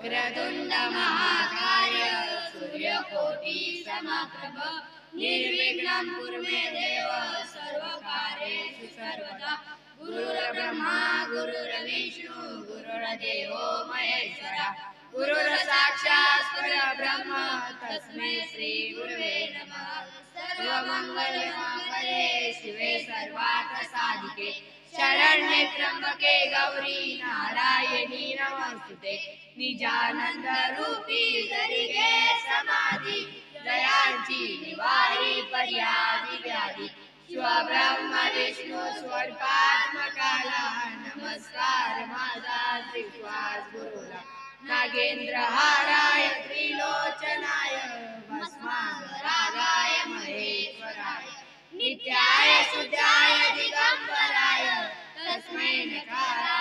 वक्रतुंड महाकाय सूर्यकोटि समप्रभ निर्विघ्नं कुरु मे देव सर्वकार्येषु सर्वदा गुरुर्ब्रह्मा गुरुर्विष्णु गुरुर्देवो महेश्वरा गुरुर्साक्षात् परब्रह्म तस्मै श्री गुरुवे नमः सर्वमंगलमांगल्ये शिवे सर्वार्थसाधिके शरण्ये त्र्यंबके गौरी नारायणी नमोस्तुते निजानंद रूपी जरिगे समाधी जयांची निवारी पर्यादी व्याधी शिव ब्रह्म विष्णू स्वरूपात्मकाला नमस्कार माझा श्रीवास गुरुला नागेंद्र हाराय त्रिलोचनाय भस्मांगरागाय महेश्वराय नित्याय शुद्धाय दिगंबराय तस्मै नकाराय